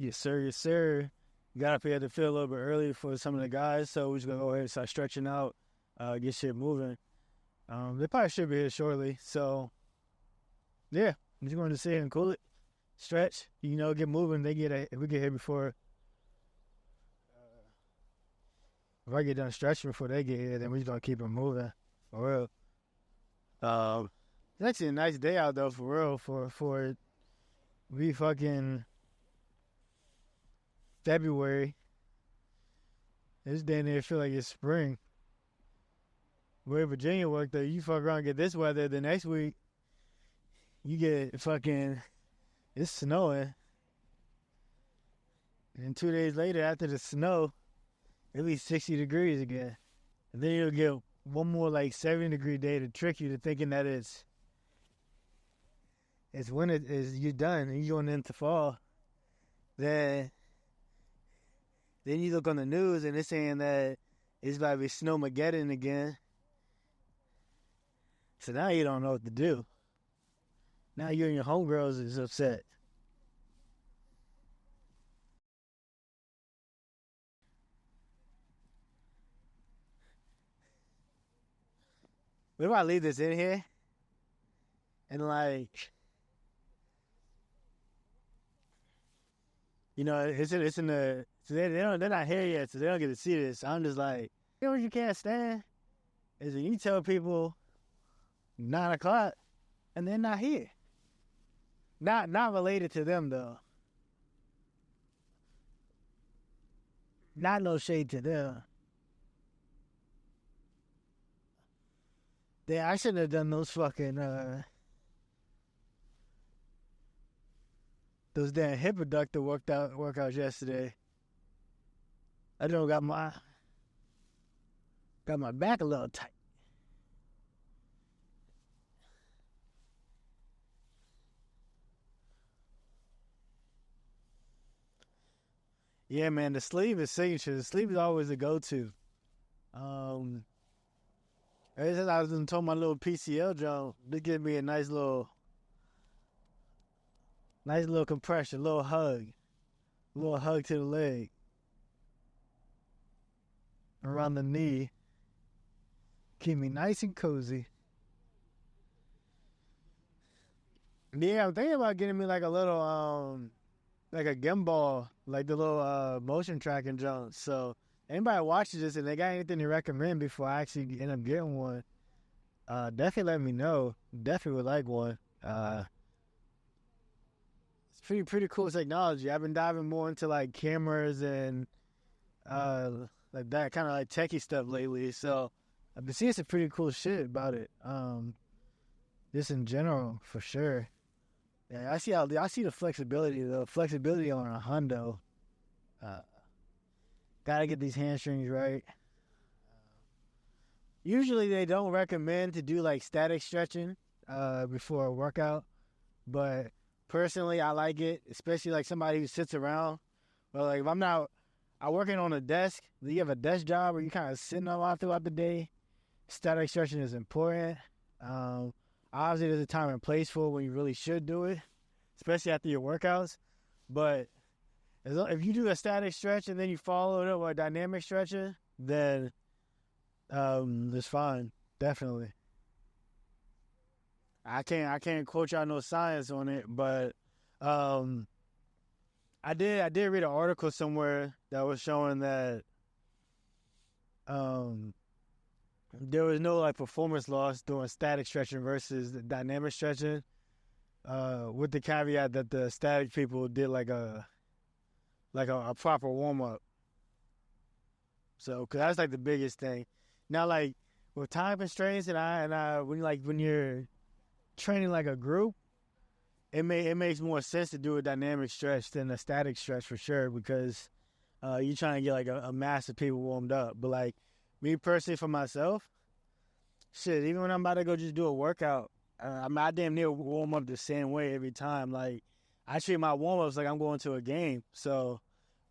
Yes, sir. Yes, sir. Got up here to feel a little bit early for some of the guys, so we're just going to go ahead and start stretching out, get shit moving. They probably should be here shortly, so, yeah. I'm just going to sit here and cool it, stretch, get moving. If we get here before, if I get done stretching before they get here, then we're just going to keep them moving, for real. It's actually a nice day out, though, for real, for we fucking February. This day and there feel like it's spring. Where Virginia worked, though, you fuck around and get this weather, the next week, you get fucking, it's snowing. And 2 days later, after the snow, it'll be 60 degrees again. And then you'll get one more, 70-degree day to trick you to thinking that it's when you're done and you're going into fall. Then you look on the news and it's saying that it's about to be Snowmageddon again. So now you don't know what to do. Now you and your homegirls is upset. What if I leave this in here? And it's in the, so they're not here yet, so they don't get to see this. So I'm just like, what you can't stand is when you tell people 9 o'clock and they're not here. Not related to them though. Not no shade to them. I shouldn't have done those fucking those damn hip abductor workouts yesterday. I don't got my back a little tight. Yeah, man, the sleeve is signature. The sleeve is always a go-to. Ever since I was told my little PCL joint, they give me a nice little compression, a little hug to the leg, around the knee. Keep me nice and cozy. Yeah, I'm thinking about getting me like a little like a gimbal, like the little motion tracking joint. So anybody watches this and they got anything to recommend before I actually end up getting one, definitely let me know. Definitely would like one. It's pretty cool technology. I've been diving more into like cameras and like that kind of like techie stuff lately. So I've been seeing some pretty cool shit about it. Just in general, for sure. Yeah, I see the flexibility on a hundo. Gotta get these hamstrings right. Usually they don't recommend to do like static stretching before a workout, but personally I like it, especially like somebody who sits around. But like if I'm working on a desk, you have a desk job where you kind of sitting a lot throughout the day, static stretching is important. Obviously there's a time and place for it when you really should do it, especially after your workouts. But if you do a static stretch and then you follow it up with a dynamic stretcher, then it's fine. Definitely. I can't quote y'all no science on it, but I did read an article somewhere that was showing that there was no like performance loss doing static stretching versus the dynamic stretching, with the caveat that the static people did like a proper warm up. So, cause that's like the biggest thing. Now, like with time constraints and when you're training like a group, it makes more sense to do a dynamic stretch than a static stretch for sure, because you're trying to get like a mass of people warmed up. But like me personally, for myself, shit, even when I'm about to go just do a workout, I damn near warm up the same way every time. Like I treat my warm ups like I'm going to a game, so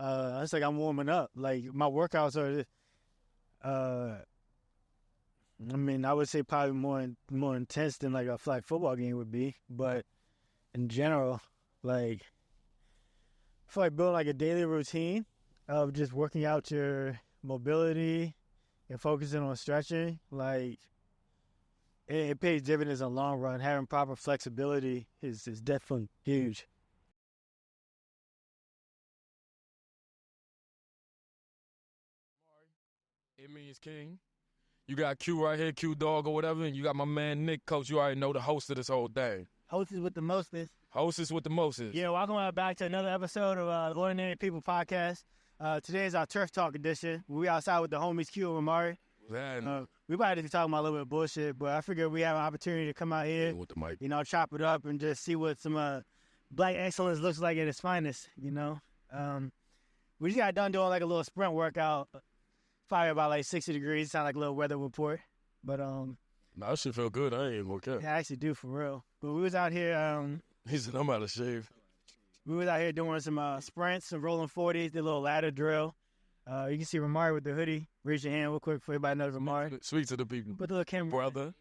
it's like I'm warming up. Like my workouts are, I would say probably more intense than like a flag football game would be, but in general, like feel like building like a daily routine of just working out your mobility and focusing on stretching, like it pays dividends in the long run. Having proper flexibility is definitely huge. It means King. You got Q right here, Q Dog or whatever, and you got my man Nick, Coach. You already know the host of this whole thing. Hostess with the mostest. Hostess with the mostest. Yeah, welcome back to another episode of the Ordinary People Podcast. Today is our Turf Talk edition. We outside with the homies Q and Ramari. We probably just talking about a little bit of bullshit, but I figured we have an opportunity to come out here, with the mic. you know, chop it up and just see what some black excellence looks like at its finest, you know. We just got done doing like a little sprint workout. Probably about like 60 degrees. Sound like a little weather report. But That shit feel good. I ain't gonna care. yeah, I actually do for real. But we was out here He said I'm out of shave. we was out here doing some sprints, some rolling 40s, the little ladder drill. You can see Ramari with the hoodie. Raise your hand real quick for everybody knows Ramari. Speak to the people. Put the little camera. Brother.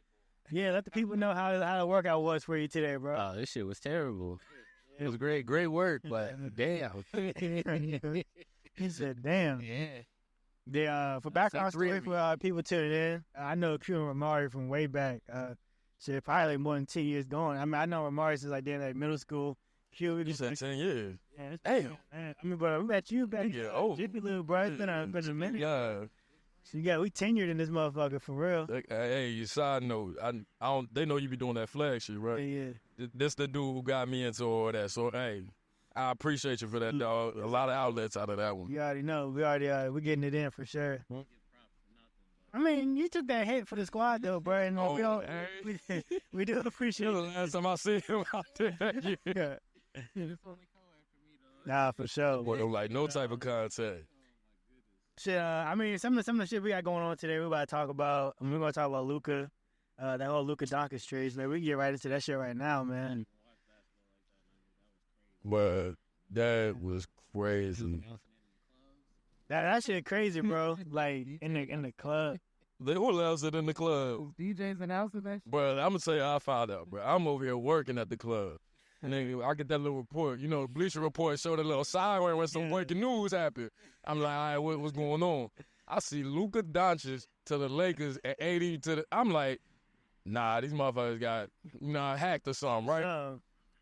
Yeah, let the people know how the workout was for you today, bro. Oh, this shit was terrible. It was great work, but damn. He said, damn. Yeah. For background story for people tuning in, I know Q and Ramari from way back. Shit, probably like more than 10 years going. I mean, I know Ramari since like then like middle school. Q, You said 10 years. yeah, Damn. man. I mean, but we met you back. Yeah, oh. Jiffy little bro. It's been a minute. Yeah. So we tenured in this motherfucker for real. Hey, you side note. I don't. They know you be doing that flag shit, right? Yeah. This the dude who got me into all that. So hey, I appreciate you for that, dog. A lot of outlets out of that one. You already know. We getting it in for sure. I mean, you took that hit for the squad though, bro. And we do appreciate The it. last time I see him out there, Yeah. Nah, for sure. boy, like no type of contact. Shit, I mean, some of the shit we got going on today, we're about to talk about. We're going to talk about Luka, that whole Luka Doncic trade. Man, we can get right into that shit right now, man. But that was crazy. That shit crazy, bro. Like in the club. They who else it in the club? DJ's announcing that shit? Bro, I'm gonna tell you how I found out, bro. I'm over here working at the club. And then I get that little report. You know, Bleacher Report showed a little siren when some breaking news happened. I'm like, all right, what's going on? I see Luka Doncic to the Lakers and 80 to the... I'm like, nah, these motherfuckers got, hacked or something, right?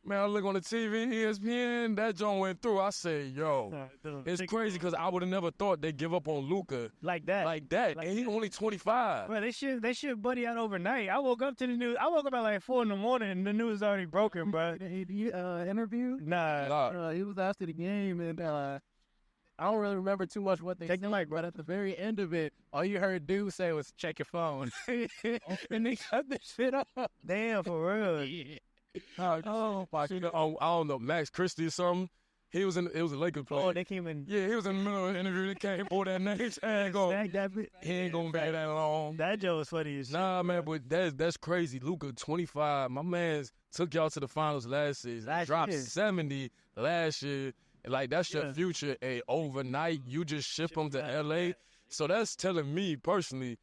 Man, I look on the TV, ESPN, that joint went through. I say, yo, it's crazy because I would have never thought they'd give up on Luka like that. and he's only 25. Bro, they should buddy out overnight. I woke up to the news. I woke up at like 4 in the morning and the news was already broken, bro. He interviewed? Nah. He was after the game, and I don't really remember too much what they Take the said, mic, bro. but at the very end of it, all you heard dude say was, check your phone. And they cut the shit up. Damn, for real. Yeah. Oh, my God. I don't know, Max Christie or something. It was a Lakers player. Oh, they came in. Yeah, he was in the middle of the interview. They came for that name. He ain't gonna be that long. That joke was funny as shit. Nah, man, but that's crazy. Luka, 25. My man's took y'all to the finals last season. Dropped 70 last year. Like, that's your future. Overnight, you just ship him to L.A. So that's telling me, personally,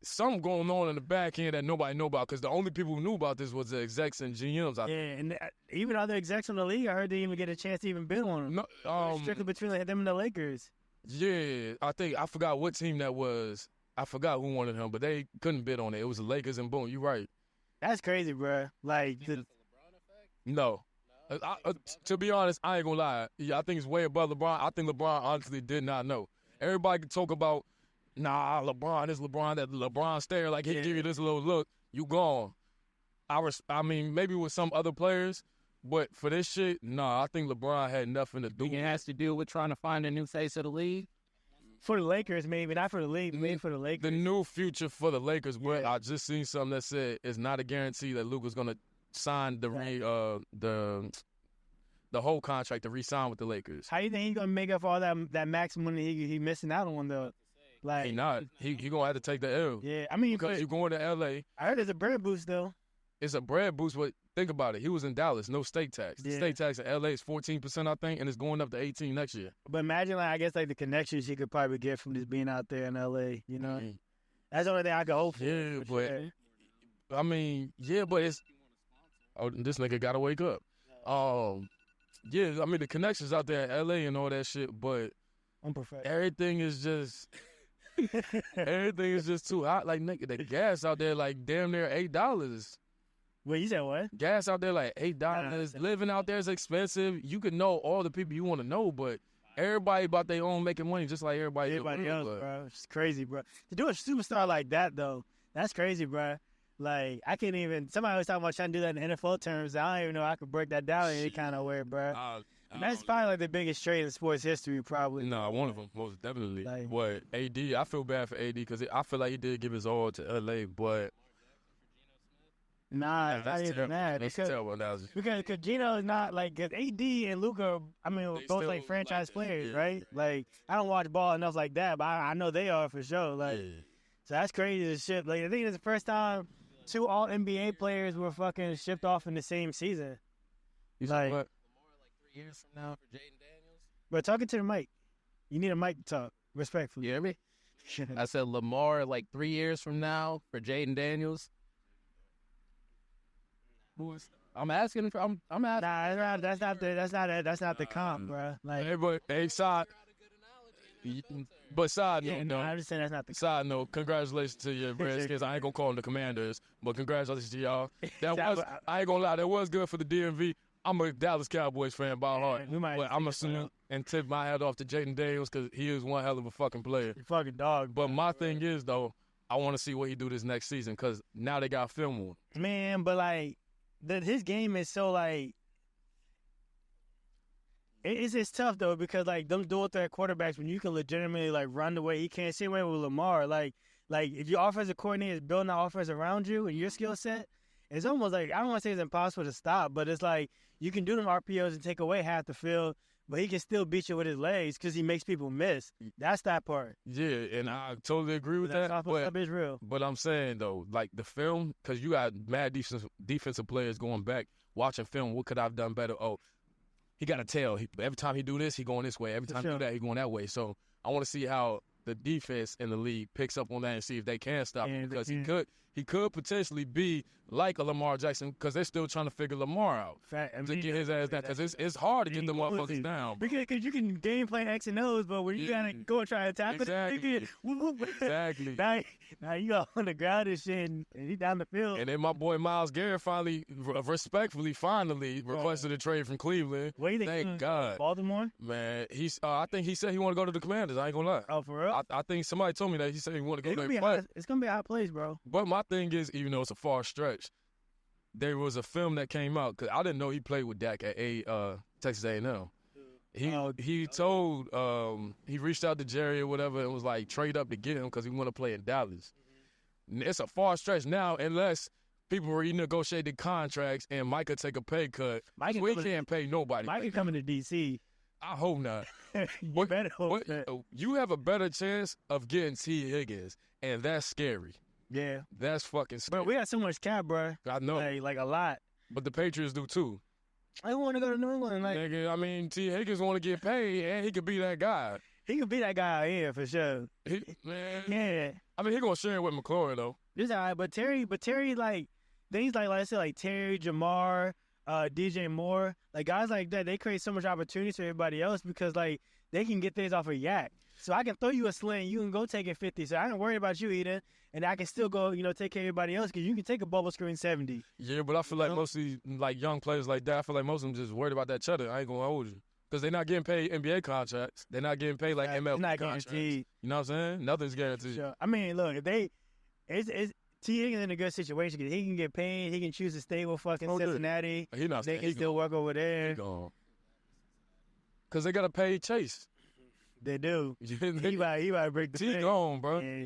something going on in the back end that nobody know about, because the only people who knew about this was the execs and GMs. And even other execs in the league, I heard they even get a chance to even bid on him. No, strictly between them and the Lakers. Yeah, I forgot what team that was. I forgot who wanted him, but they couldn't bid on it. It was the Lakers and boom. You're right. That's crazy, bro. Like, No. To be honest, I ain't gonna lie. Yeah, I think it's way above LeBron. I think LeBron honestly did not know. Everybody can talk about, nah, LeBron, this LeBron, that LeBron stare, like he give you this little look, you gone. I mean, maybe with some other players, but for this shit, nah, I think LeBron had nothing to do with It has to deal with trying to find a new face of the league. for the Lakers, maybe. Not for the league, maybe for the Lakers. the new future for the Lakers. But I just seen something that said it's not a guarantee that Luka's gonna sign the whole contract to re-sign with the Lakers. How you think he's gonna make up all that max money he missing out on though? Like, He not. He gonna have to take the L. yeah, I mean, Because you're going to L.A. I heard there's a bread boost though. It's a bread boost, but think about it. He was in Dallas, no state tax. The Yeah. state tax in L.A. is 14%, I think, and it's going up to 18% next year. But imagine, like, I guess, like, the connections he could probably get from just being out there in L.A., you know? Mhm. That's the only thing I could hope for. Yeah, for but sure. I mean, yeah, but it's this nigga gotta wake up. Yeah, I mean the connections out there in L.A. and all that shit, but everything is just too hot. Like nigga, the gas out there like damn near $8. Wait, you said what? Gas out there like $8. Living out there is expensive. You could know all the people you want to know, but everybody about their own making money just like everybody else, bro. It's crazy, bro. To do a superstar like that, though, that's crazy, bro. Like, I can't even – somebody was talking about trying to do that in NFL terms. I don't even know I could break that down in any kind of way, bro. And that's probably, like, the biggest trade in sports history, probably. No, one of them, most definitely. Like, what, AD, I feel bad for AD because I feel like he did give his all to L.A., but – Nah, it's not even that. That's a terrible analogy. Because Gino is not like, cause AD and Luka, I mean, both like franchise players, right? Like, I don't watch ball enough like that, but I know they are for sure. Like, so that's crazy as shit. Like, I think it's the first time 2 All NBA players were fucking shipped off in the same season. Like, Lamar, 3 years from now for Jaden Daniels. But talking to the mic, you need a mic to talk respectfully. You hear me? I said Lamar 3 years from now for Jaden Daniels. I'm asking. I'm asking. Nah, that's not the comp, bro. Like, hey, side. But side note, no, I'm just saying that's not the side note. Congratulations to your Redskins. I ain't gonna call them the Commanders, but congratulations to y'all. I ain't gonna lie, that was good for the DMV. I'm a Dallas Cowboys fan by heart, but I'm assuming and tip my hat off to Jaden Daniels because he is one hell of a fucking player. You fucking dog. But my thing is though, I want to see what he do this next season because now they got film on. Man, but like. His game is so like it's tough though because like them dual threat quarterbacks when you can legitimately like run the way he can, same way with Lamar. Like if your offensive coordinator is building that offense around you and your skill set, it's almost like I don't want to say it's impossible to stop, but it's like you can do them RPOs and take away half the field, but he can still beat you with his legs because he makes people miss. That's that part. Yeah, and I totally agree with that. Stuff is real. But I'm saying, though, like the film, because you got mad defensive players going back, watching film, what could I have done better? Oh, he got a tail. Every time he do this, he going this way. Every time he do that, he going that way. So I want to see how the defense in the league picks up on that and see if they can stop him because he could potentially be like a Lamar Jackson because they're still trying to figure Lamar out to get his ass down because it's hard to get the motherfuckers down. Because you can game plan X and O's, but when you gotta go and try to tackle it, exactly. Now you got on the ground and shit, and he down the field. And then my boy Myles Garrett finally requested a trade from Cleveland. What do you think? Thank God. Baltimore? Man, I think he said he want to go to the Commanders. I ain't gonna lie. Oh, for real? I think somebody told me that he said he want to go there. It's gonna be a hot place, bro. But my thing is, even though it's a far stretch, there was a film that came out because I didn't know he played with Dak at Texas A&M. He told he reached out to Jerry or whatever and was like trade up to get him because he want to play in Dallas. It's a far stretch now unless people renegotiated contracts and Mike could take a pay cut. We can't pay nobody. Mike is coming to D.C. I hope not. You better hope that. You have a better chance of getting T. Higgins, and that's scary. Yeah. That's fucking scary. But we got so much cap, bro. I know. Like a lot. But the Patriots do too. I want to go to New England. Nigga, I mean, T. Higgins want to get paid, and he could be that guy. He could be that guy out here for sure. Man. Yeah. I mean, he gonna share it with McLaurin though. This all right, but Terry, like things like I said, like Terry, Jamar, DJ Moore, like guys like that, they create so much opportunity for everybody else because like they can get things off a yak. So I can throw you a sling, you can go take it 50. So I ain't worried about you either, and I can still go, take care of everybody else because you can take a bubble screen 70. Yeah, but I feel like most of these like young players like that, I feel like most of them just worried about that cheddar. I ain't gonna hold you. Because they're not getting paid NBA contracts. They're not getting paid like MLB not contracts. Guaranteed. You know what I'm saying? Nothing's guaranteed. Sure. I mean, look, if it's T. Higgins in a good situation because he can get paid. He can choose to stay with fucking Cincinnati. He not they can still work over there. Because they got to pay Chase. They do. he about to break the T gone, bro. Yeah.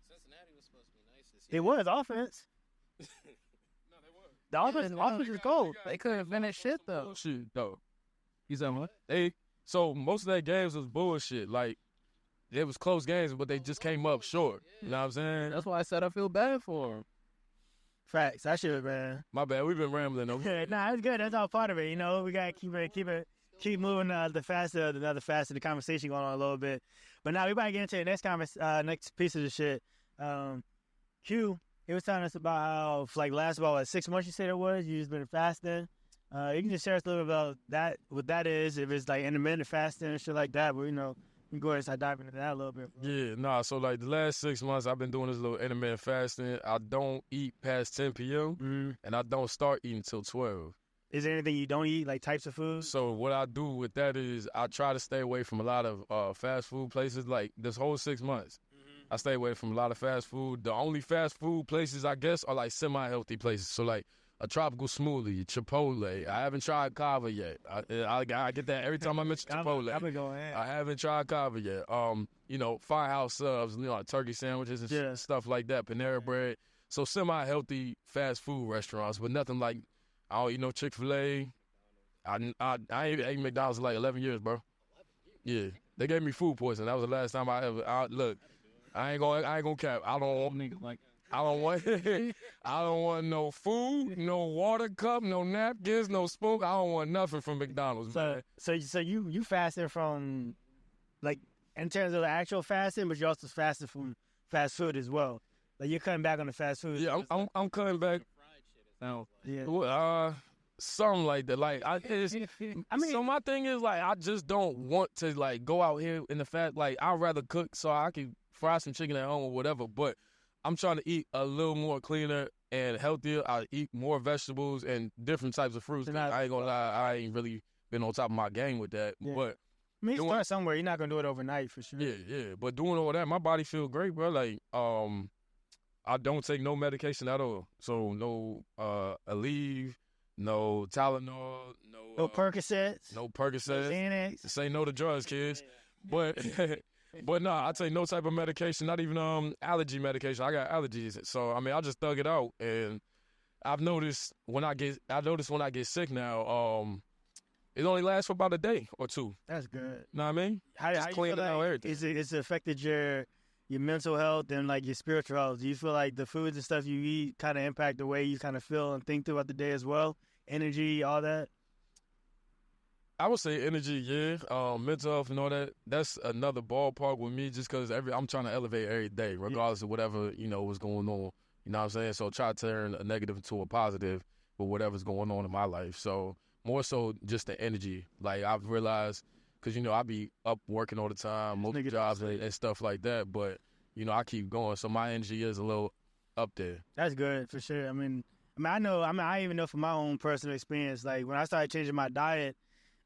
Cincinnati was supposed to be nice this It year. was offense. The offense is cold. They couldn't finish shit though. Bullshit though. You said what? So most of that games was bullshit. Like it was close games, but they just came up short. You know what I'm saying? That's why I said I feel bad for him. Facts. I should have, man. My bad. We've been rambling though. Nah, it's good. That's all part of it. We gotta keep moving the faster the conversation going on a little bit. But now we about to get into the next piece of the shit. Q, he was telling us about how for like last about 6 months you said it was. You just been fasting. You can just share us a little bit about that, what that is, if it's like intermittent fasting and shit like that. But, you know, we can go ahead and start diving into that a little bit. Yeah, nah, so like the last 6 months, I've been doing this little intermittent fasting. I don't eat past 10 p.m., and I don't start eating till 12. Is there anything you don't eat, like types of food? So what I do with that is I try to stay away from a lot of fast food places. Like this whole 6 months, I stay away from a lot of fast food. The only fast food places, I guess, are like semi-healthy places. So like a tropical smoothie, Chipotle. I haven't tried 𝐃𝐨𝐬 yet. I get that every time I mention Chipotle. I've been going in. I haven't tried 𝐃𝐽 yet. You know, Firehouse subs, you know, like turkey sandwiches and stuff like that, Panera bread. So semi-healthy fast food restaurants, but nothing like, I don't eat no Chick-fil-A. I ain't ate McDonald's in like 11 years, bro. Yeah, they gave me food poisoning. That was the last time I ever. Look, I ain't gonna cap. I don't want niggas like. I don't want no food, no water cup, no napkins, no spoon. I don't want nothing from McDonald's. Man. So you fasted from, like, in terms of the actual fasting, but you also fasted from fast food as well. Like you're cutting back on the fast food. Yeah, I'm cutting back. Yeah. Something like that. Like I mean, so my thing is like I just don't want to like go out here in the fast. Like I'd rather cook so I can fry some chicken at home or whatever. But I'm trying to eat a little more cleaner and healthier. I eat more vegetables and different types of fruits. I ain't gonna lie, I ain't really been on top of my game with that. Yeah. But I mean, start somewhere. You're not gonna do it overnight for sure. Yeah. But doing all that, my body feel great, bro. Like I don't take no medication at all. So no Aleve, no Tylenol, no Percocets. No Percocets. No Xanax. Say no to drugs, kids. But but nah, I take no type of medication, not even allergy medication. I got allergies. So I mean I just thug it out. And I've noticed when I get sick now, it only lasts for about a day or two. That's good. Know what I mean? How you feel like it's affected your mental health and like your spiritual health? Do you feel like the foods and stuff you eat kind of impact the way you kind of feel and think throughout the day as well? Energy, all that? I would say energy, yeah. Mental health and all that, that's another ballpark with me just because I'm trying to elevate every day, regardless of whatever, you know, what's going on. You know what I'm saying? So try to turn a negative into a positive with whatever's going on in my life. So more so just the energy. Like I've realized, because, you know, I be up working all the time, most jobs and stuff like that. But, you know, I keep going. So my energy is a little up there. That's good for sure. I even know from my own personal experience, like when I started changing my diet,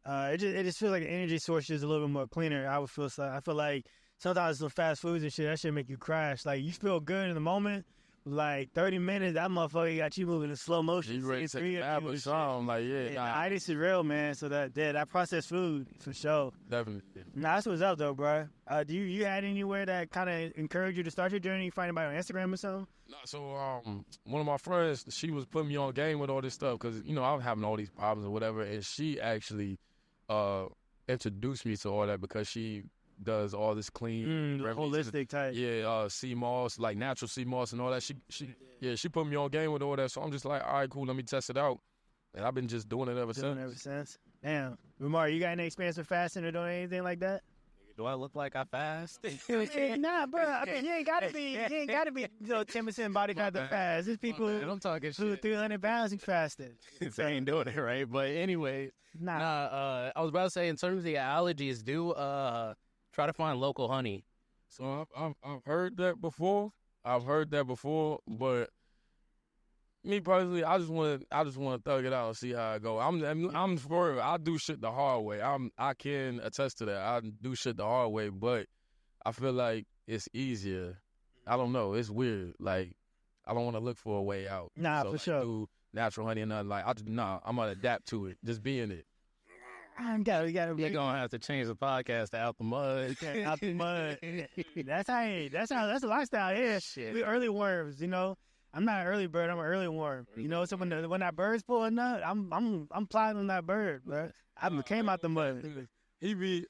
it just feels like the energy source is a little bit more cleaner. I feel like sometimes some fast foods and shit, that shit make you crash. Like you feel good in the moment. Like 30 minutes, that motherfucker got you moving in slow motion. You ready to take a nap or something? Like, itis is real, man. So that processed food, for sure. Definitely. Nah, that's what's up, though, bro. Do you had anywhere that kind of encouraged you to start your journey? You find anybody on Instagram or something? Nah, so one of my friends, she was putting me on game with all this stuff because, you know, I was having all these problems or whatever, and she actually introduced me to all that because she does all this clean, holistic type. Yeah, sea moss, like natural sea moss and all that. She put me on game with all that. So I'm just like, all right, cool, let me test it out. And I've been just doing it ever since. Damn. Ramari, you got any experience with fasting or doing anything like that? Do I look like I fast? Nah, bro. I mean, you ain't gotta be, 10% body fat to fast. There's people I'm talking who 300 pounds who fasted. They ain't doing it right. But anyway, I was about to say, in terms of the allergies, try to find local honey. So I've heard that before. But me personally, I just want to thug it out and see how it go. I'm for real. I do shit the hard way. I can attest to that. I do shit the hard way, but I feel like it's easier. I don't know. It's weird. Like I don't want to look for a way out. Nah, for sure. Do natural honey and nothing. Like I'm gonna adapt to it. Just be in it. We gotta. You're gonna have to change the podcast to Out the Mud. Out the Mud. That's a lifestyle. Yeah, shit. We early worms, you know. I'm not an early bird. I'm an early worm. You know, so when that bird's pulling up, I'm plotting on that bird, bro. I came out the mud. He be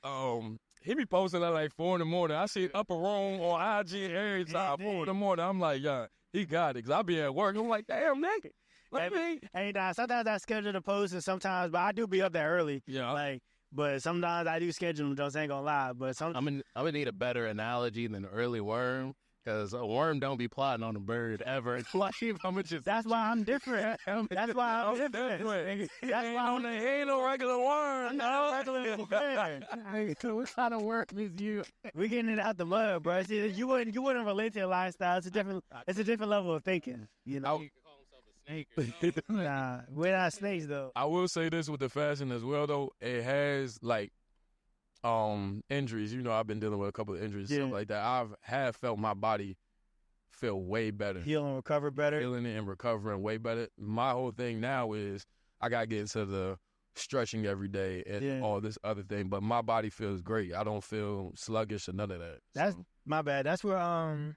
posting at like 4 in the morning. I see Upper Room on IG every time. 4 in the morning. I'm like, yeah, he got it. Cause I be at work. I'm like, damn, nigga. Sometimes I schedule the post and sometimes, but I do be up that early. Yeah. But sometimes I do schedule them. Just ain't gonna lie. But I'm gonna need a better analogy than early worm. Because a worm don't be plotting on a bird ever. It's like, I'm just... That's why I'm different. That's why I'm different. That's why He ain't no regular worm. I'm not a regular worm. What kind of worm is you? We getting it out the mud, bro. See, you wouldn't relate to your lifestyle. It's a different level of thinking. You know. You can call himself a snake. Nah, we're not snakes though. I will say this with the fashion as well, though. It has like injuries. You know, I've been dealing with a couple of injuries, stuff like that. Have felt my body feel way better, heal and recover better, healing it and recovering way better. My whole thing now is I gotta get into the stretching every day and all this other thing, but my body feels great. I don't feel sluggish or none of that. That's my bad. That's where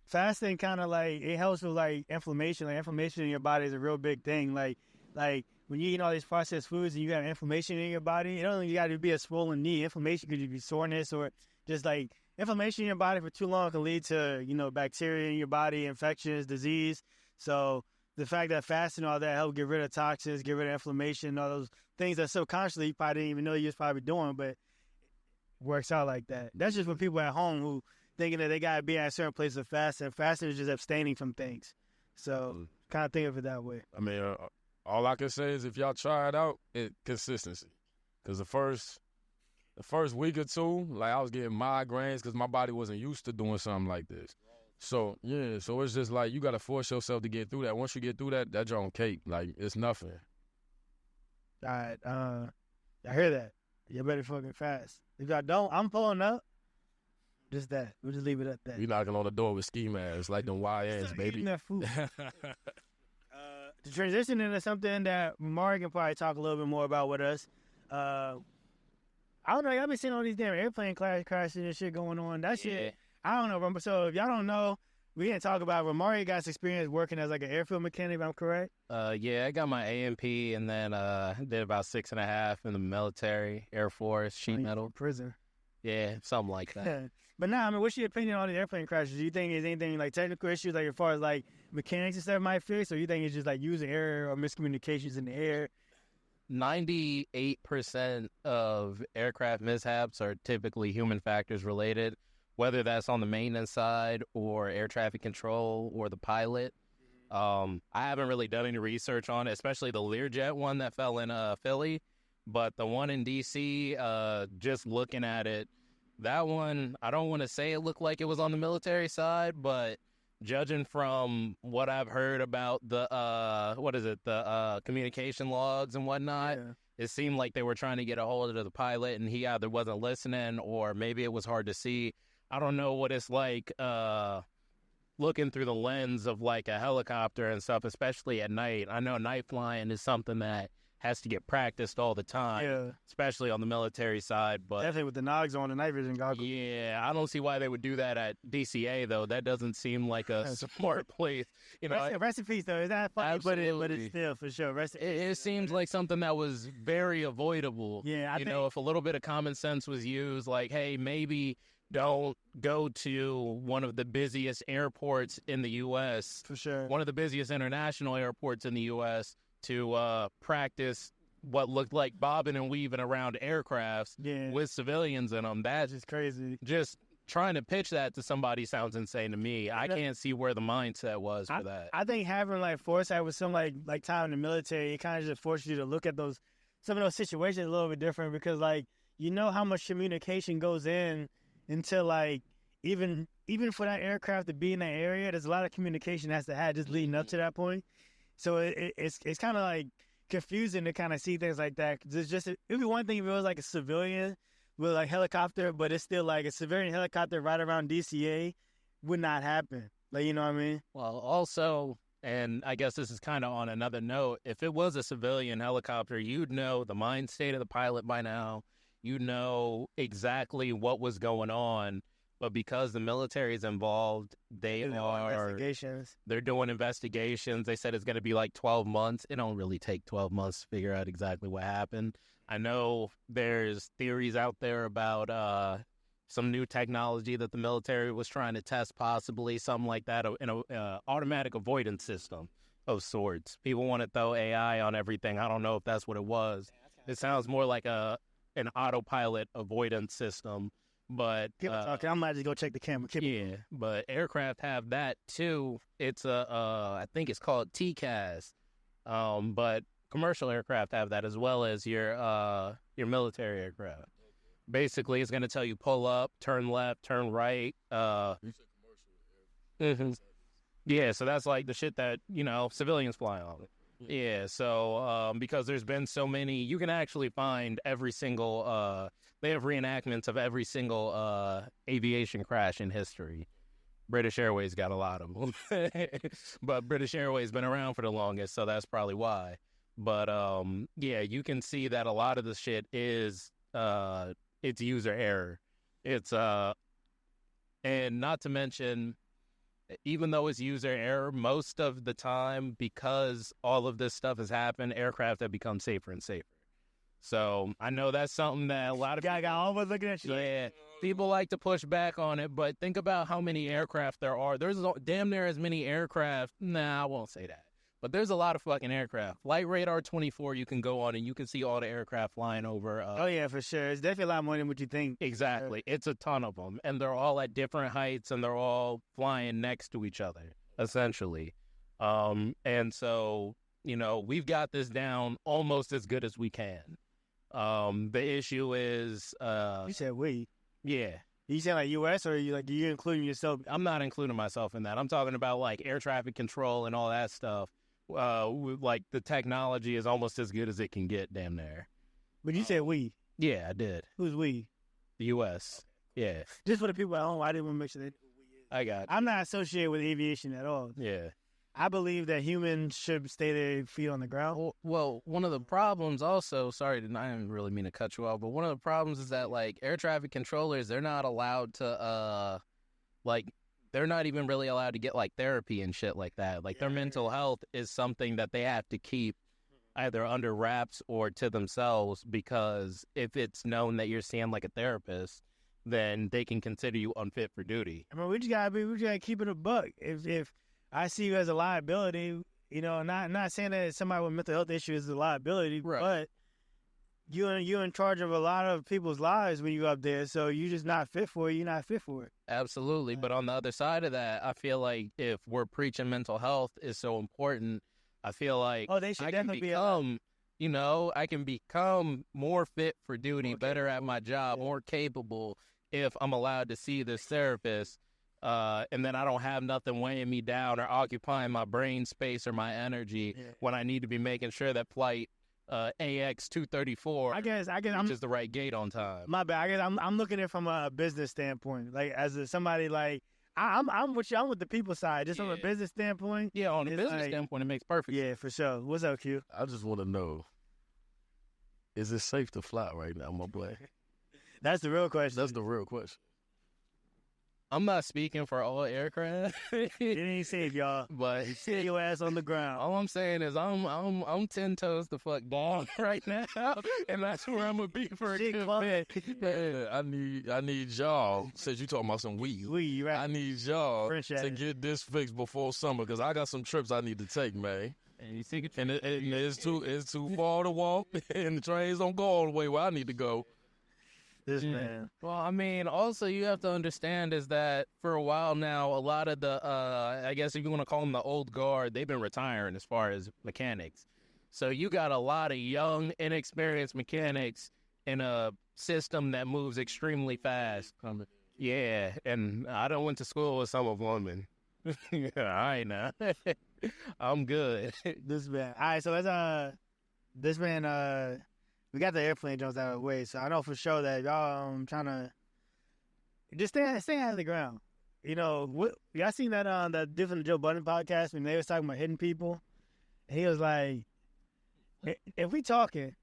fasting kind of like it helps with like inflammation. Like inflammation in your body is a real big thing. Like when you eat all these processed foods and you have inflammation in your body, it don't you got to be a swollen knee. Inflammation could be soreness or just like inflammation in your body for too long can lead to, you know, bacteria in your body, infections, disease. So the fact that fasting and all that help get rid of toxins, get rid of inflammation, all those things that subconsciously you probably didn't even know you was probably doing, but it works out like that. That's just when people at home who thinking that they got to be at a certain place of fasting. Fasting is just abstaining from things. So kind of think of it that way. I mean, all I can say is if y'all try it out, consistency. Because the first week or two, like I was getting migraines because my body wasn't used to doing something like this. So, yeah, so it's just like you got to force yourself to get through that. Once you get through that, that's your own cake. Like, it's nothing. All right. I hear that. You better fucking fast. If y'all don't, I'm pulling up. Just that. We'll just leave it at that. We knocking on the door with ski masks like them YNs, baby. That food. To transition into something that Ramari can probably talk a little bit more about with us. I don't know. Y'all been seeing all these damn airplane crashes and shit going on. That shit, I don't know. So if y'all don't know, we didn't talk about Ramari got experience working as like an airfield mechanic, if I'm correct. Yeah, I got my AMP and then did about 6.5 in the military, Air Force, sheet metal. Prison. Yeah, something like that. But now, I mean, what's your opinion on the airplane crashes? Do you think there's anything like technical issues, like as far as like mechanics and stuff might fix, or you think it's just like user error or miscommunications in the air? 98% of aircraft mishaps are typically human factors related, whether that's on the maintenance side or air traffic control or the pilot. I haven't really done any research on it, especially the Learjet one that fell in Philly, but the one in D.C., just looking at it, that one, I don't want to say it looked like it was on the military side, but judging from what I've heard about the communication logs and whatnot, it seemed like they were trying to get a hold of the pilot and he either wasn't listening or maybe it was hard to see. I don't know what it's like looking through the lens of like a helicopter and stuff, especially at night. I know night flying is something that has to get practiced all the time, especially on the military side. But definitely with the nogs on the night vision goggles. Yeah, I don't see why they would do that at DCA though. That doesn't seem like a smart place. You know, rest in peace though. Is that funny? But it's still for sure. It seems like something that was very avoidable. Yeah, I think if a little bit of common sense was used, like, hey, maybe don't go to one of the busiest airports in the U.S. For sure. One of the busiest international airports in the U.S. to practice what looked like bobbing and weaving around aircrafts with civilians in them. That's just crazy. Just trying to pitch that to somebody sounds insane to me. I can't see where the mindset was for that. I think having like foresight with some like time in the military, it kind of just forces you to look at some of those situations a little bit different because like you know how much communication goes into like even for that aircraft to be in that area, there's a lot of communication has to have just leading up to that point. So it's kind of like confusing to kind of see things like that. Cause it'd be one thing if it was like a civilian with like helicopter, but it's still like a civilian helicopter right around DCA would not happen. Like, you know what I mean? Well, also, and I guess this is kind of on another note, if it was a civilian helicopter, you'd know the mind state of the pilot by now. You know exactly what was going on. But because the military is involved, they're doing investigations. They said it's going to be like 12 months. It don't really take 12 months to figure out exactly what happened. I know there's theories out there about some new technology that the military was trying to test, possibly something like that, in an automatic avoidance system of sorts. People want to throw AI on everything. I don't know if that's what it was. It sounds more like an autopilot avoidance system But Keep on talking. I might just go check the camera. but aircraft have that too. It's I think it's called 𝐃𝐨𝐧'𝐭. But commercial aircraft have that as well as your military aircraft. Basically, it's going to tell you pull up, turn left, turn right. Yeah, so that's like the shit that, civilians fly on. Yeah, so because there's been so many, you can actually find every single, they have reenactments of every single aviation crash in history. British Airways got a lot of them. But British Airways been around for the longest, so that's probably why. But, yeah, you can see that a lot of the shit is, it's user error. It's, and not to mention, even though it's user error, most of the time, because all of this stuff has happened, aircraft have become safer and safer. So I know that's something that a lot of people got always looking at you. Yeah, people like to push back on it, but think about how many aircraft there are. There's damn near as many aircraft. Nah, I won't say that. But there's a lot of fucking aircraft. Flight Radar 24, you can go on and you can see all the aircraft flying over. Oh, yeah, for sure. It's definitely a lot more than what you think. Exactly. It's a ton of them. And they're all at different heights and they're all flying next to each other, essentially. And so, we've got this down almost as good as we can. The issue is... you said we. Yeah. You saying like U.S. or you including yourself? I'm not including myself in that. I'm talking about like air traffic control and all that stuff. Like the technology is almost as good as it can get, damn near. But you said we. Yeah, I did. Who's we? The U.S. Yeah. Just for the people at home, I didn't want to make sure they knew who we is. I got you. I'm not associated with aviation at all. Yeah. I believe that humans should stay their feet on the ground. Well, one of the problems also, sorry, I didn't really mean to cut you off, but one of the problems is that, like, air traffic controllers, they're not allowed to, they're not even really allowed to get, like, therapy and shit like that. Like, their mental health is something that they have to keep either under wraps or to themselves, because if it's known that you're seeing, like, a therapist, then they can consider you unfit for duty. I mean, we just gotta keep it a buck. If I see you as a liability, not saying that somebody with mental health issues is a liability, right. But you're in charge of a lot of people's lives when you're up there, so you're just not fit for it. You're not fit for it. Absolutely. But on the other side of that, I feel like if we're preaching mental health is so important, I feel like they should definitely I can become more fit for duty, better at my job, more capable if I'm allowed to see this therapist. And then I don't have nothing weighing me down or occupying my brain space or my energy when I need to be making sure that flight AX 234 which is the right gate on time. My bad. I guess I'm looking at it from a business standpoint, like as somebody like I'm with you. I'm with the people side, just from a business standpoint. Yeah, on a business standpoint, it makes perfect sense. Yeah, for sure. What's up, Q? I just want to know, is it safe to fly right now, my boy? That's the real question. That's the real question. I'm not speaking for all aircraft. It ain't safe, y'all. But sit your ass on the ground. All I'm saying is I'm 10 toes the fuck down right now, and that's where I'm gonna be for a good bit. Yeah, I need y'all. Since you talking about some weed, right? I need y'all to get this fixed before summer, because I got some trips I need to take, man. And you think it's too far to walk, and the trains don't go all the way where I need to go. This man. Well, I mean, also you have to understand is that for a while now, a lot of the, I guess if you want to call them the old guard, they've been retiring as far as mechanics. So you got a lot of young, inexperienced mechanics in a system that moves extremely fast. Yeah, and I done went to school with some of them, and I ain't know. I'm good. This man. All right, so let's, this man, we got the airplane jumps out of the way, so I know for sure that y'all trying to just stay out of the ground. Y'all seen that different Joe Budden podcast when they was talking about hitting people? And he was like, if we talking,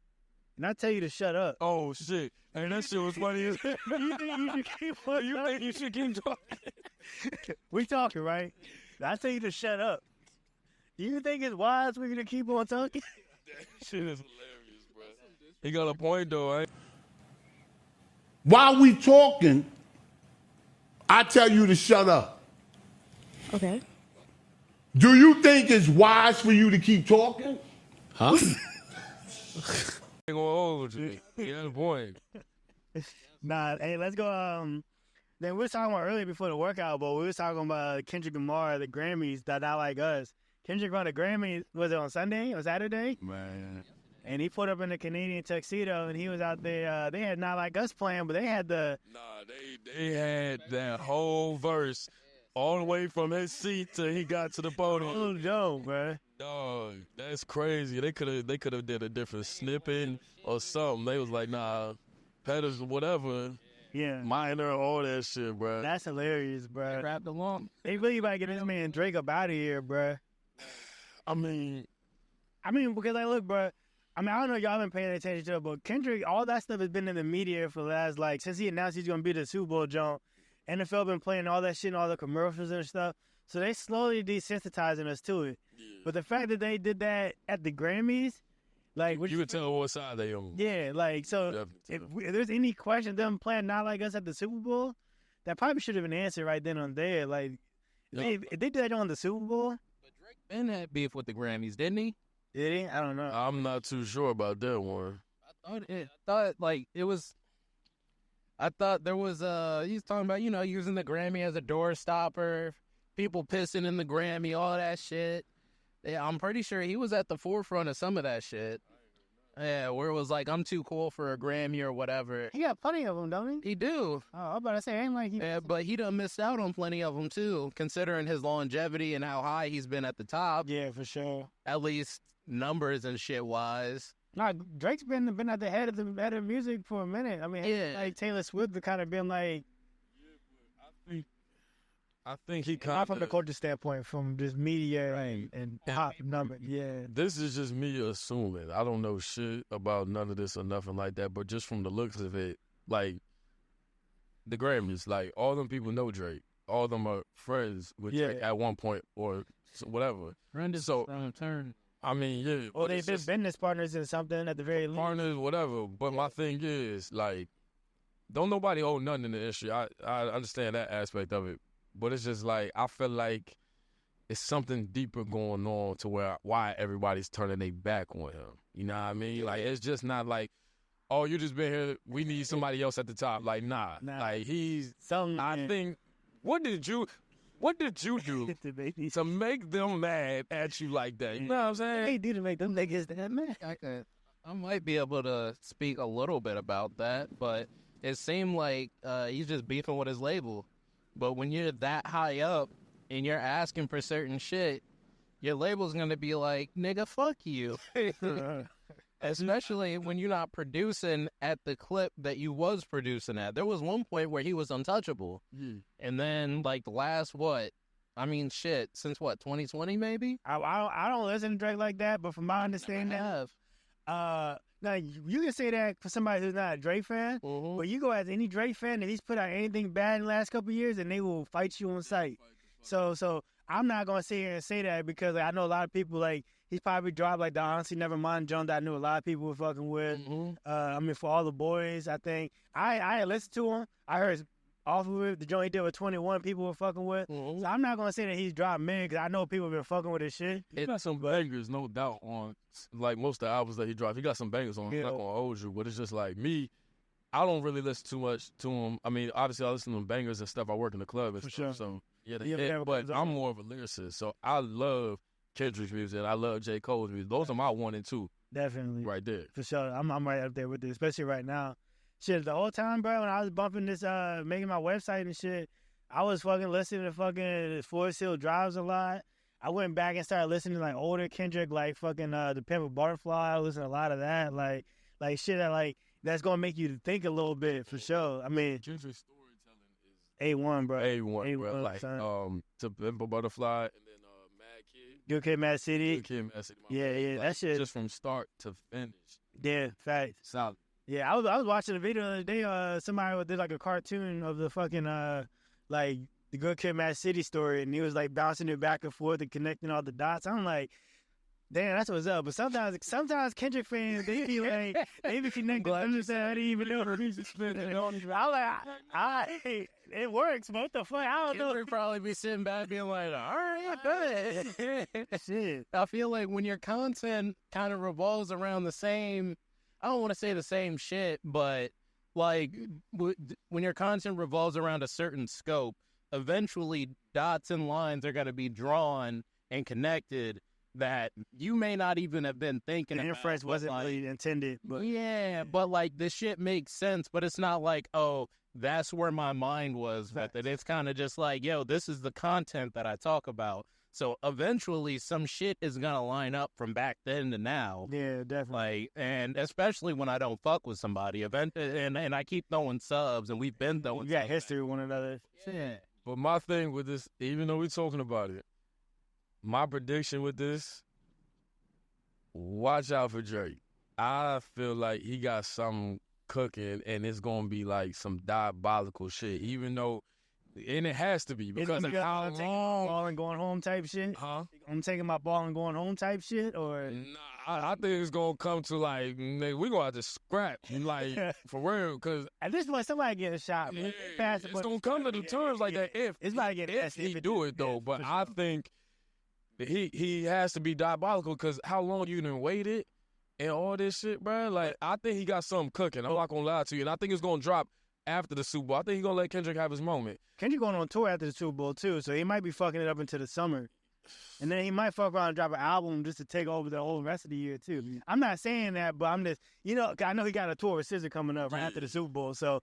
and I tell you to shut up. Oh, shit. And that shit was funny as hell. You think you should keep talking? We talking, right? I tell you to shut up. Do you think it's wise for you to keep on talking? That shit is hilarious. He got a point, though, eh? While we talking, I tell you to shut up. Okay. Do you think it's wise for you to keep talking? Huh? He got a point. Nah, hey, let's go. Then we were talking about earlier before the workout, but we was talking about Kendrick Lamar, the Grammys, that not like us. Kendrick won the Grammy, was it on Sunday or Saturday? Man. And he put up in the Canadian tuxedo, and he was out there. They had Not Like Us playing, but they had the... Nah, they had that whole verse all the way from his seat till he got to the podium. Oh, no, bro. Dog, that's crazy. They could have did a different snippet or something. They was like, nah, pedals, whatever. Yeah. Minor, all that shit, bro. That's hilarious, bro. Wrapped along. They really about to get this man Drake up out of here, bro. I mean, because, like, look, bro. I don't know if y'all been paying attention to it, but Kendrick, all that stuff has been in the media for the last, like, since he announced he's going to be the Super Bowl jump. NFL been playing all that shit and all the commercials and stuff. So they slowly desensitizing us to it. yeah. But the fact that they did that at the Grammys, like... You can tell what side they on. Yeah, like, so if there's any question of them playing Not Like Us at the Super Bowl, that probably should have been answered right then and there. Like, if they did that on the Super Bowl... But Drake Ben had beef with the Grammys, didn't he? Did he? I don't know. I'm not too sure about that one. I thought there was he was talking about, using the Grammy as a door stopper, people pissing in the Grammy, all that shit. Yeah, I'm pretty sure he was at the forefront of some of that shit. Yeah, where it was like, I'm too cool for a Grammy or whatever. He got plenty of them, don't he? He do. Oh, I was about to say, ain't like he... Yeah, but he done missed out on plenty of them too, considering his longevity and how high he's been at the top. Yeah, for sure. At least numbers and shit wise. Nah, Drake's been at the head of music for a minute. I mean, Yeah. like Taylor Swift kind of been like... I think he kind Not from the culture standpoint, from just media and pop numbers. Yeah. This is just me assuming. I don't know shit about none of this or nothing like that, but just from the looks of it, like, the Grammys, like, all them people know Drake. All of them are friends with Drake at one point or whatever. So, turn. I mean, yeah. Or they've been business partners in something at the very least. Partners, whatever. But my thing is, like, don't nobody owe nothing in the industry. I understand that aspect of it. But it's just like, I feel like it's something deeper going on to why everybody's turning their back on him. You know what I mean? Like, it's just not like, oh, you just been here, we need somebody else at the top. Like, nah. Like, I think, what did you do to make them mad at you like that? You know what I'm saying? They do to make them niggas that mad. I might be able to speak a little bit about that, but it seemed like he's just beefing with his label. But when you're that high up and you're asking for certain shit, your label's going to be like, nigga, fuck you. Especially when you're not producing at the clip that you was producing at. There was one point where he was untouchable. Yeah. And then, like, the last, since 2020 maybe? I don't listen to Drake like that, but from my understanding, now you can say that for somebody who's not a Drake fan, but you go as any Drake fan, and he's put out anything bad in the last couple of years, and they will fight you on sight. So I'm not gonna sit here and say that because like, I know a lot of people like he's probably dropped like the Honestly Nevermind joint that I knew a lot of people were fucking with. For All the Boys, I think I listened to him. I heard off of it, the joint he did with 21 people were fucking with. So I'm not gonna say that he's dropped mid because I know people have been fucking with his shit. He got some bangers, no doubt, on like most of the albums that he dropped. He got some bangers on. I'm not gonna hold you, but it's just like me. I don't really listen too much to him. I mean, obviously I listen to bangers and stuff. I work in the club and stuff. Sure. So but I'm more of a lyricist. So I love Kendrick's music. I love J. Cole's music. Those are my 1 and 2. Definitely. Right there. For sure. I'm right up there with it, especially right now. Shit, the whole time, bro, when I was bumping this, making my website and shit, I was fucking listening to fucking Forest Hill Drives a lot. I went back and started listening to, like, older Kendrick, like, fucking The Pimp a Butterfly. I listened to a lot of that. Like shit that, like, that's going to make you think a little bit, for sure. I mean, Kendrick's storytelling is A1, bro. A1, bro. Like, To Pimp a Butterfly and then Mad Kid. Good Kid, Mad City. Good Kid, Mad City. Yeah, like, that shit. Just from start to finish. Yeah, facts. Solid. Yeah, I was watching a video the other day. Somebody did like a cartoon of the fucking like the Good Kid, Mad City story, and he was like bouncing it back and forth and connecting all the dots. I'm like, damn, that's what's up. But sometimes Kendrick fans they be like they be connecting. I understand. I didn't even know. I'm like, it works. But what the fuck? I don't know. Kendrick probably be sitting back being like, all right, good. Shit. I feel like when your content kind of revolves around the same. I don't want to say the same shit, but like when your content revolves around a certain scope, eventually dots and lines are going to be drawn and connected that you may not even have been thinking about. Inference wasn't really intended, but yeah, but like the shit makes sense, but it's not like, oh, that's where my mind was with it. It's kind of just like, yo, this is the content that I talk about. So eventually some shit is going to line up from back then to now. Yeah, definitely. Like, and especially when I don't fuck with somebody, and I keep throwing subs, and we've been throwing We got subs history with one another. Yeah. But my thing with this, even though we're talking about it, my prediction with this, watch out for Drake. I feel like he got something cooking, and it's going to be like some diabolical shit, even though, and it has to be, because of how I'm taking my long. ball and going home type shit. Huh? I'm taking my ball and going home type shit, or Nah, I think it's going to come to like, nigga, we going to have to scrap, like, for real, because at this point somebody getting shot. Bro. yeah, it's going to come to the terms like that if It's about to get if nasty he do it, though. But for I sure. think that he has to be diabolical, because how long you done waited and all this shit, bro. Like, I think he got something cooking. I'm not going to lie to you. And I think it's going to drop after the Super Bowl. I think he's going to let Kendrick have his moment. Kendrick going on tour after the Super Bowl too, so he might be fucking it up into the summer. And then he might fuck around and drop an album just to take over the whole rest of the year too. I'm not saying that, but I'm just, I know he got a tour with SZA coming up right after the Super Bowl, so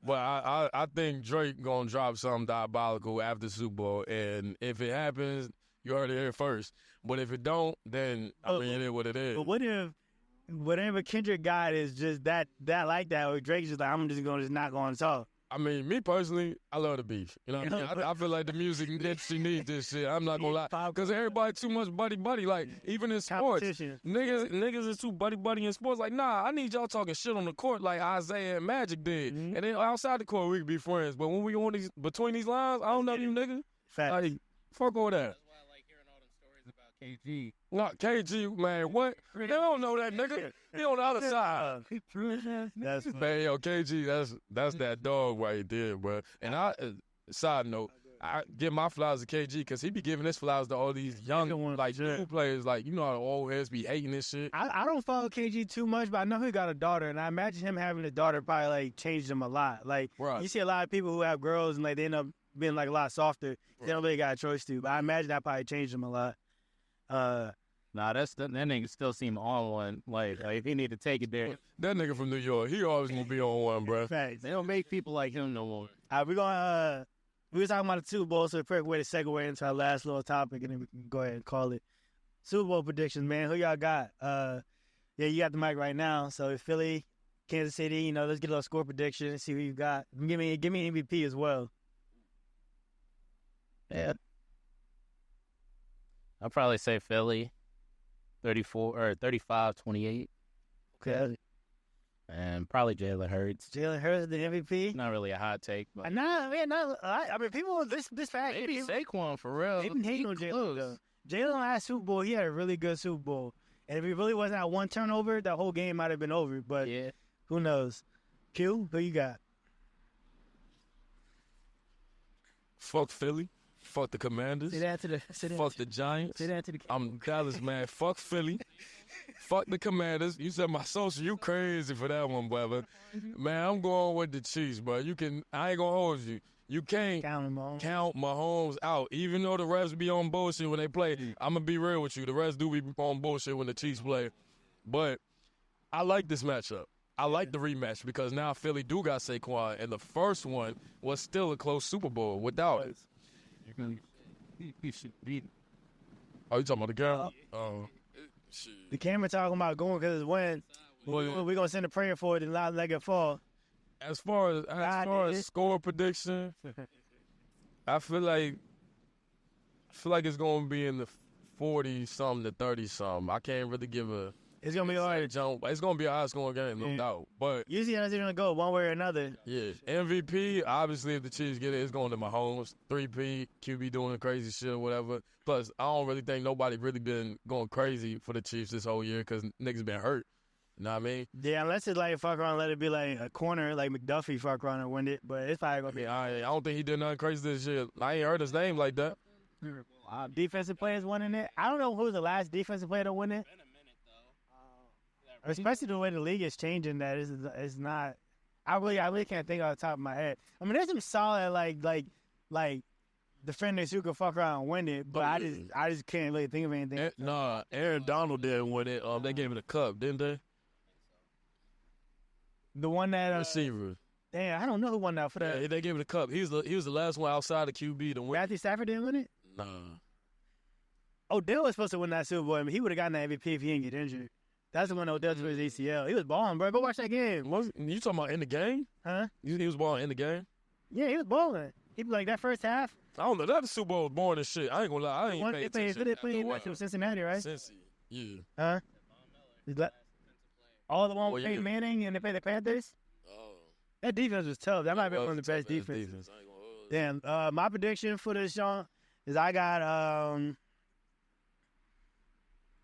But I think Drake going to drop something diabolical after the Super Bowl. And if it happens, you heard it here first. But if it don't, then, I mean, it is what it is. But what if whatever Kendrick got is just that like that, or Drake's just like, I'm just going to not go on talk? I mean, me personally, I love the beef. You know what I mean? I feel like the music industry needs this shit. I'm not gonna lie. Because everybody too much buddy. Like, even in sports, Competition. niggas is too buddy in sports. Like, nah, I need y'all talking shit on the court like Isaiah and Magic did. Mm-hmm. And then outside the court, we can be friends. But when we on these, between these lines, I don't know you niggas. Facts. Like, fuck all that. That's why I like hearing all them stories about KG. No, KG, man, what? They don't know that nigga. He on the other side. That's Man, yo, KG, that's that dog right there, bro. And side note, I give my flowers to KG because he be giving his flowers to all these young, like, new players. Like, you know how the old heads be hating this shit. I don't follow KG too much, but I know he got a daughter, and I imagine him having a daughter probably like changed him a lot. Like, Right. you see a lot of people who have girls and like they end up being like a lot softer. They don't really got a choice to. But I imagine that probably changed him a lot. Nah, that nigga still seem on one. Like if he need to take it there. That nigga from New York, he always gonna be on one, bro. Facts. They don't make people like him no more. We were talking about the Super Bowl, so a perfect way to segue into our last little topic, and then we can go ahead and call it Super Bowl predictions, man. Who y'all got? Yeah, you got the mic right now. So Philly, Kansas City, let's get a little score prediction and see who you got. Give me an MVP as well. Yeah. I'll probably say Philly, 35-28. Okay. And probably Jalen Hurts. Jalen Hurts, the MVP. Not really a hot take, but I mean, people, this fact. maybe people- Saquon for real. They've been hating on Jalen, though. Jalen last Super Bowl, he had a really good Super Bowl. And if he really wasn't at one turnover, that whole game might have been over. But Yeah. who knows? Q, who you got? Fuck Philly. Fuck the Commanders. Say that to the. Say that, Fuck the Giants. say that to the. I'm Dallas, man. Fuck Philly. Fuck the Commanders. You said my social. You crazy for that one, brother. Man, I'm going with the Chiefs, bro. I ain't gonna hold you. You can't Count them on. count Mahomes out. Even though the refs be on bullshit when they play, I'm gonna be real with you. The refs do be on bullshit when the Chiefs play. But I like this matchup. I like the rematch because now Philly do got Saquon, and the first one was still a close Super Bowl without it. You should beat. Oh, you talking about the girl? Oh, shit. The camera talking about going because it's when. Well, We're going to send a prayer for it and not let it fall. As far as score prediction, I feel like it's gonna be in the 40-something to 30-something. I can't really give a It's going to be hard. jump. It's gonna be a high-scoring game, no doubt. But Usually it's going to go one way or another. yeah, MVP. Obviously, if the Chiefs get it, it's going to Mahomes. 3P, QB doing crazy shit or whatever. Plus, I don't really think nobody really been going crazy for the Chiefs this whole year because niggas been hurt. You know what I mean? Yeah, unless it's like fuck around, let it be like a corner, like McDuffie fuck around and win it. But it's probably going to be I don't think he did nothing crazy this year. I ain't heard his name like that. defensive players winning it. I don't know who's the last defensive player to win it. Especially the way the league is changing, that it's not. I really can't think off the top of my head. I mean, there's some solid like defenders who could fuck around and win it, but I just can't really think of anything. Aaron Donald didn't win it. They gave it a cup, didn't they? The one that receiver. Damn, I don't know who won that for that. Yeah, they gave it a cup. He was the last one outside the QB to win. Matthew Stafford didn't win it? Nah. Odell was supposed to win that Super Bowl. I mean, he would have gotten the MVP if he didn't get injured. That's the one Odell tore his ACL. He was balling, bro. Go watch that game. You talking about in the game? Huh? He was balling in the game? Yeah, he was balling. He was like that first half. I don't know. That Super Bowl was boring as shit. I ain't gonna lie. I ain't paying attention. They played with Cincinnati, right? Cincy, yeah. Huh? All the one with Peyton Manning and they played the Panthers? Oh. That defense was tough. That might be one of the best defenses. Damn. My prediction for this, Sean, is I got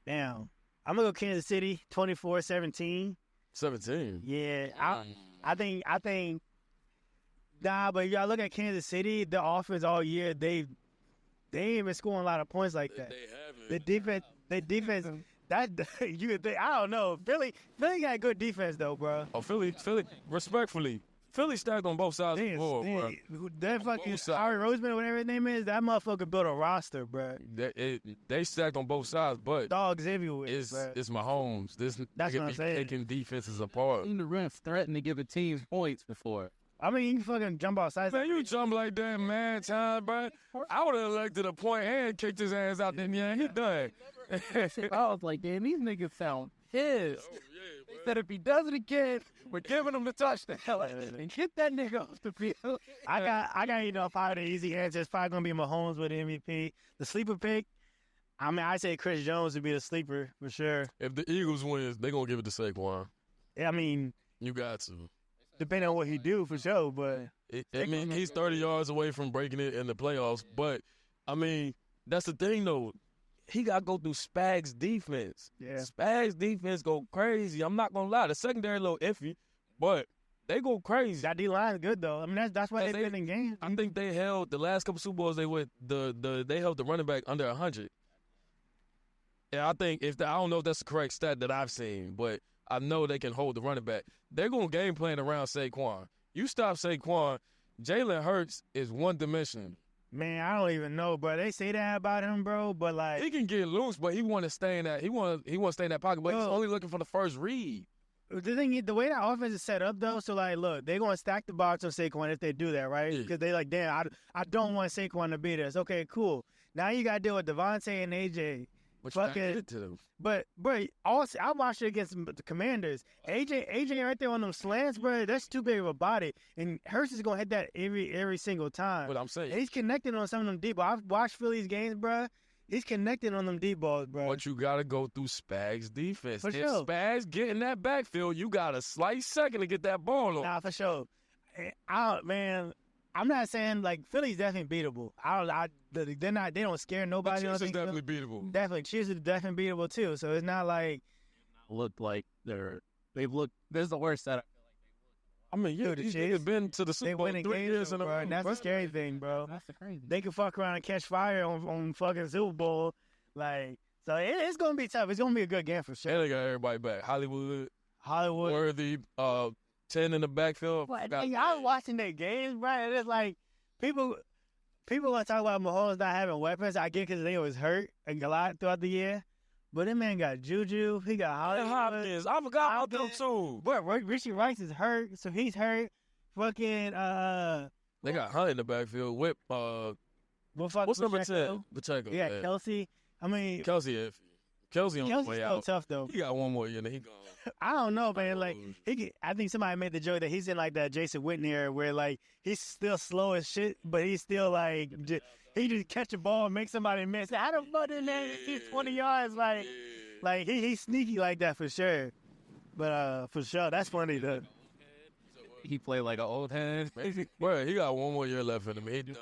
damn. I'm gonna go Kansas City 24-17. 17. Yeah. I think nah, but y'all look at Kansas City, the offense all year, they ain't been scoring a lot of points like that. They haven't. The defense that you would think, I don't know. Philly got good defense though, bro. Oh, Philly, respectfully, Philly stacked on both sides of the ball, bro. That fucking Ari Roseman, whatever his name is, that motherfucker built a roster, bro. They stacked on both sides, but dogs everywhere. It's Mahomes. That's what I'm saying. Taking defenses apart. The ref threatened to give a team points before. I mean, you can fucking jump outside. Man, you jump like that, man, time, bro. I would have elected a point and kicked his ass out there. Yeah, he done. I was like, damn, these niggas sound pissed. Oh, yeah, they said if he does it again, we're giving him the touchdown. And get that nigga off the field. I got probably the easy answer. It's probably gonna be Mahomes with the MVP. The sleeper pick, I mean, I say Chris Jones would be the sleeper for sure. If the Eagles wins, they gonna give it to Saquon. I mean, you got to. Depending on what he do, for sure, but I mean, he's 30 yards away from breaking it in the playoffs. But I mean, that's the thing though. He got to go through Spags' defense. Yeah. Spags' defense go crazy. I'm not gonna lie, the secondary a little iffy, but they go crazy. That D line is good though. I mean, that's why they've been in games. I think they held the last couple Super Bowls. They held the running back under 100. Yeah, I think I don't know if that's the correct stat that I've seen, but I know they can hold the running back. They're going to game plan around Saquon. You stop Saquon, Jalen Hurts is one-dimensional. Man, I don't even know, bro. They say that about him, bro, but like he can get loose, but he want to stay in that. He want to stay in that pocket, but he's only looking for the first read. The thing is, the way that offense is set up, though, so like, look, they're going to stack the box on Saquon if they do that, right? Because they like, damn, I don't want Saquon to beat us. Okay, cool. Now you got to deal with Devontae and AJ. But bro, also I watched it against the Commanders. AJ right there on them slants, bro. That's too big of a body, and Hurts is gonna hit that every single time. But I'm saying and he's connecting on some of them deep balls. I've watched Philly's games, bro. He's connecting on them deep balls, bro. But you gotta go through Spags' defense. For if sure. Spags get in that backfield, you got a slight second to get that ball on. Nah, for sure. I'm not saying like Philly's definitely beatable. They're not. They don't scare nobody. Chiefs is definitely beatable. Definitely, Chiefs is definitely beatable too. So it's not like looked like they've looked. This is the worst setup. I mean, yeah, the Chiefs have been to the Super Bowl 3 years in a row. And that's the scary thing, bro. That's the crazy. They can fuck around and catch fire on fucking Super Bowl, like. So it's gonna be tough. It's gonna be a good game for sure. And they got everybody back. Hollywood, Worthy, 10 in the backfield. I was watching their games, bro. And it's like people want to talk about Mahomes not having weapons. I get because they was hurt a lot throughout the year. But that man got Juju. He got Hopkins. I forgot about them too. But Richie Rice is hurt, so he's hurt. Fucking they got Hunt in the backfield. Whip. What's number 10? Pacheco. Yeah, Kelsey. I mean, Kelsey on the way out. Tough though. He got one more year, and he gone. I don't know, man. Like I think somebody made the joke that he's in like that Jason Witten era where like he's still slow as shit, but he's still like he just catch a ball and make somebody miss. I don't know that he's 20 yards. Like he's sneaky like that for sure. But for sure, that's funny though. He played like an old head. Bro, he got one more year left in him. He done,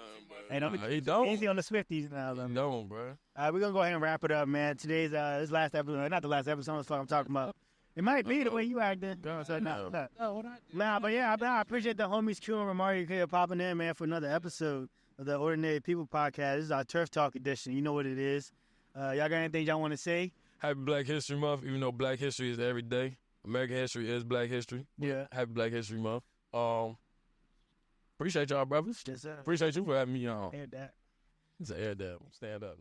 bro. He don't. Easy on the Swifties now, though. He don't, bro. We're gonna go ahead and wrap it up, man. Today's this last episode, not the last episode. What the fuck I'm talking about? It might be the way you acting. So, nah, but yeah, I appreciate the homies Q and Ramari popping in, man, for another episode of the Ordinary People Podcast. This is our Turf Talk edition. You know what it is. Y'all got anything y'all want to say? Happy Black History Month, even though Black History is every day. American history is Black history. Yeah. Happy Black History Month. Appreciate y'all, brothers. Yes, sir. Appreciate you for having me on. Heard that. It's an air dab. Stand up.